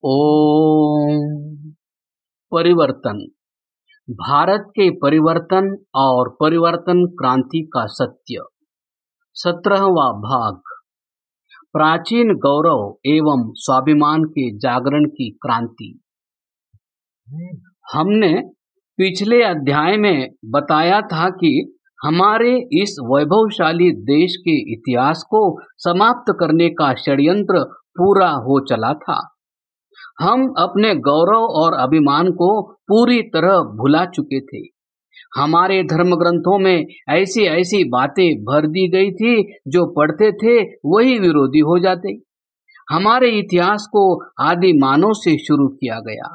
ओम। परिवर्तन। भारत के परिवर्तन और परिवर्तन क्रांति का सत्य। 17वां भाग। प्राचीन गौरव एवं स्वाभिमान के जागरण की क्रांति। हमने पिछले अध्याय में बताया था कि हमारे इस वैभवशाली देश के इतिहास को समाप्त करने का षड्यंत्र पूरा हो चला था। हम अपने गौरव और अभिमान को पूरी तरह भुला चुके थे। हमारे धर्म ग्रंथों में ऐसी ऐसी बातें भर दी गई थी जो पढ़ते थे वही विरोधी हो जाते। हमारे इतिहास को आदि मानव से शुरू किया गया।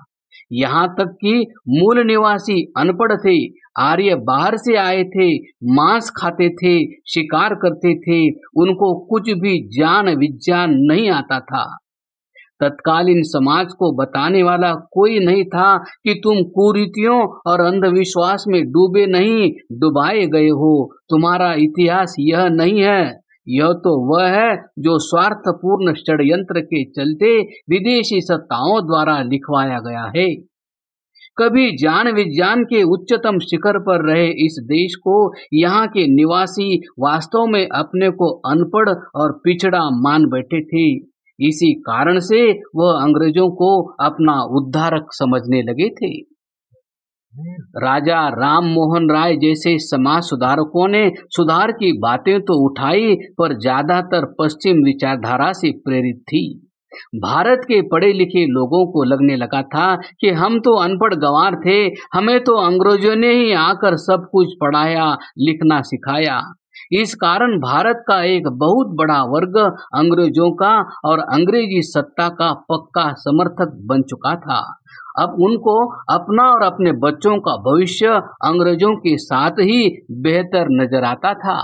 यहाँ तक कि मूल निवासी अनपढ़ थे, आर्य बाहर से आए थे, मांस खाते थे, शिकार करते थे, उनको कुछ भी ज्ञान विज्ञान नहीं आता था। तत्कालीन समाज को बताने वाला कोई नहीं था कि तुम कुरीतियों और अंधविश्वास में डूबे नहीं, डुबाए गए हो। तुम्हारा इतिहास यह नहीं है, यह तो वह है जो स्वार्थपूर्ण षड्यंत्र के चलते विदेशी सत्ताओं द्वारा लिखवाया गया है। कभी ज्ञान विज्ञान के उच्चतम शिखर पर रहे इस देश को यहाँ के निवासी वास्तव में अपने को अनपढ़ और पिछड़ा मान बैठे थे। इसी कारण से वह अंग्रेजों को अपना उद्धारक समझने लगे थे। राजा राम मोहन राय जैसे समाज सुधारकों ने सुधार की बातें तो उठाई, पर ज्यादातर पश्चिम विचारधारा से प्रेरित थी। भारत के पढ़े लिखे लोगों को लगने लगा था कि हम तो अनपढ़ गंवार थे, हमें तो अंग्रेजों ने ही आकर सब कुछ पढ़ाया लिखना सिखाया। इस कारण भारत का एक बहुत बड़ा वर्ग अंग्रेजों का और अंग्रेजी सत्ता का पक्का समर्थक बन चुका था। अब उनको अपना और अपने बच्चों का भविष्य अंग्रेजों के साथ ही बेहतर नजर आता था।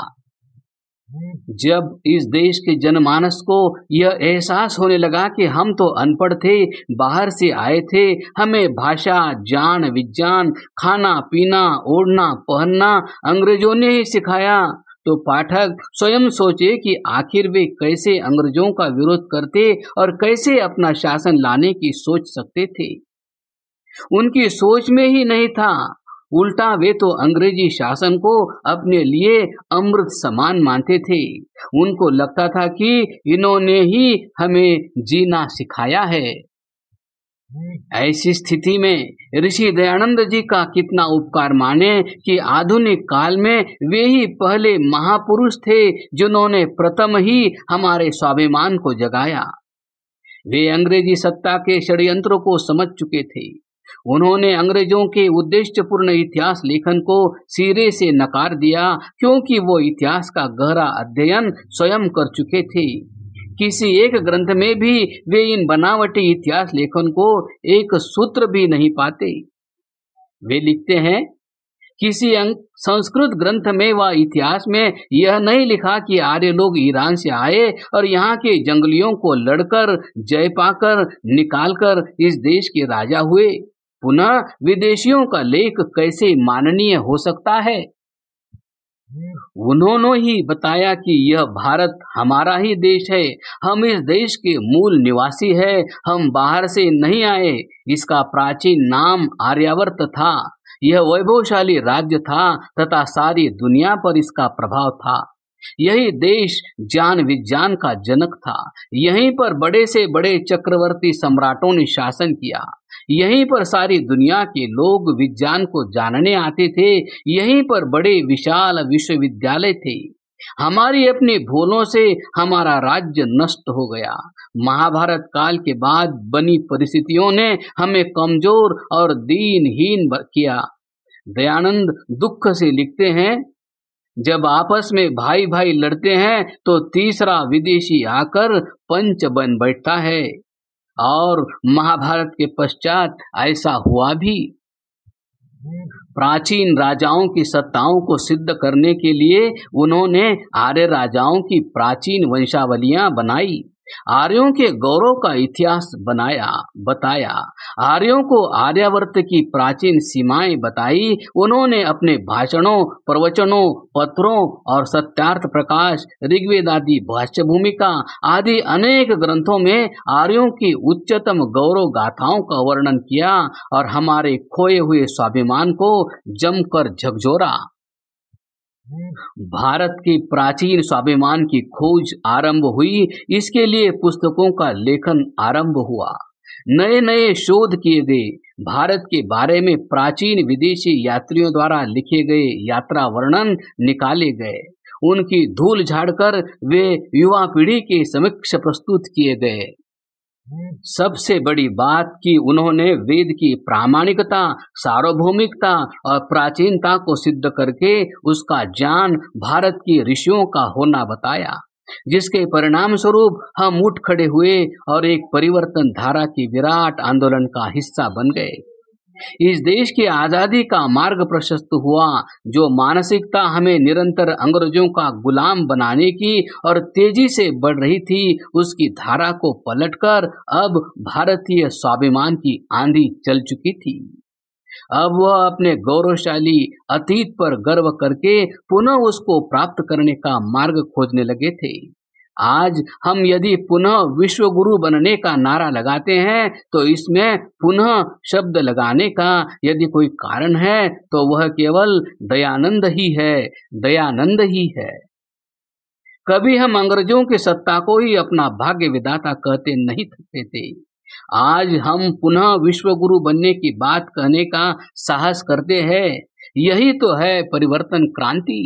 जब इस देश के जनमानस को यह एहसास होने लगा कि हम तो अनपढ़ थे, बाहर से आए थे, हमें भाषा ज्ञान विज्ञान खाना पीना ओढ़ना पहनना अंग्रेजों ने ही सिखाया, तो पाठक स्वयं सोचे कि आखिर वे कैसे अंग्रेजों का विरोध करते और कैसे अपना शासन लाने की सोच सकते थे। उनकी सोच में ही नहीं था, उल्टा वे तो अंग्रेजी शासन को अपने लिए अमृत समान मानते थे। उनको लगता था कि इन्होंने ही हमें जीना सिखाया है। ऐसी स्थिति में ऋषि दयानंद जी का कितना उपकार माने कि आधुनिक काल में वे ही पहले महापुरुष थे जिन्होंने प्रथम ही हमारे स्वाभिमान को जगाया। वे अंग्रेजी सत्ता के षड्यंत्रों को समझ चुके थे। उन्होंने अंग्रेजों के उद्देश्यपूर्ण इतिहास लेखन को सिरे से नकार दिया, क्योंकि वो इतिहास का गहरा अध्ययन स्वयं कर चुके थे। किसी एक ग्रंथ में भी वे इन बनावटी इतिहास लेखन को एक सूत्र भी नहीं पाते। वे लिखते हैं, किसी संस्कृत ग्रंथ में व इतिहास में यह नहीं लिखा कि आर्य लोग ईरान से आए और यहाँ के जंगलियों को लड़कर जय पाकर निकालकर इस देश के राजा हुए। पुनः विदेशियों का लेख कैसे माननीय हो सकता है। उन्होंने ही बताया कि यह भारत हमारा ही देश है, हम इस देश के मूल निवासी है, हम बाहर से नहीं आए। इसका प्राचीन नाम आर्यावर्त था। यह वैभवशाली राज्य था तथा सारी दुनिया पर इसका प्रभाव था। यही देश ज्ञान विज्ञान का जनक था। यहीं पर बड़े से बड़े चक्रवर्ती सम्राटों ने शासन किया। यहीं पर सारी दुनिया के लोग विज्ञान को जानने आते थे। यहीं पर बड़े विशाल विश्वविद्यालय थे। हमारी अपनी भूलों से हमारा राज्य नष्ट हो गया। महाभारत काल के बाद बनी परिस्थितियों ने हमें कमजोर और दीनहीन किया। दयानंद दुख से लिखते हैं, जब आपस में भाई भाई लड़ते हैं तो तीसरा विदेशी आकर पंच बन बैठता है, और महाभारत के पश्चात ऐसा हुआ भी। प्राचीन राजाओं की सत्ताओं को सिद्ध करने के लिए उन्होंने आर्य राजाओं की प्राचीन वंशावलियां बनाई। आर्यों के गौरव का इतिहास बताया। आर्यों को आर्यावर्त की प्राचीन सीमाएं बताई। उन्होंने अपने भाषणों, प्रवचनों, पत्रों और सत्यार्थ प्रकाश, ऋग्वेद आदि भाष्य भूमिका आदि अनेक ग्रंथों में आर्यों की उच्चतम गौरव गाथाओं का वर्णन किया और हमारे खोए हुए स्वाभिमान को जमकर झकझोरा। भारत के प्राचीन स्वाभिमान की खोज आरंभ हुई। इसके लिए पुस्तकों का लेखन आरंभ हुआ। नए नए शोध किए गए। भारत के बारे में प्राचीन विदेशी यात्रियों द्वारा लिखे गए यात्रा वर्णन निकाले गए। उनकी धूल झाड़कर वे युवा पीढ़ी के समक्ष प्रस्तुत किए गए। सबसे बड़ी बात कि उन्होंने वेद की प्रामाणिकता, सार्वभौमिकता और प्राचीनता को सिद्ध करके उसका ज्ञान भारत के ऋषियों का होना बताया, जिसके परिणाम स्वरूप हम उठ खड़े हुए और एक परिवर्तन धारा की विराट आंदोलन का हिस्सा बन गए। इस देश की आजादी का मार्ग प्रशस्त हुआ। जो मानसिकता हमें निरंतर अंग्रेजों का गुलाम बनाने की और तेजी से बढ़ रही थी, उसकी धारा को पलटकर अब भारतीय स्वाभिमान की आंधी चल चुकी थी। अब वह अपने गौरवशाली अतीत पर गर्व करके पुनः उसको प्राप्त करने का मार्ग खोजने लगे थे। आज हम यदि पुनः विश्व गुरु बनने का नारा लगाते हैं तो इसमें पुनः शब्द लगाने का यदि कोई कारण है तो वह केवल दयानंद ही है, दयानंद ही है। कभी हम अंग्रेजों की सत्ता को ही अपना भाग्य विधाता कहते नहीं थकते थे। आज हम पुनः विश्व गुरु बनने की बात कहने का साहस करते हैं। यही तो है परिवर्तन क्रांति।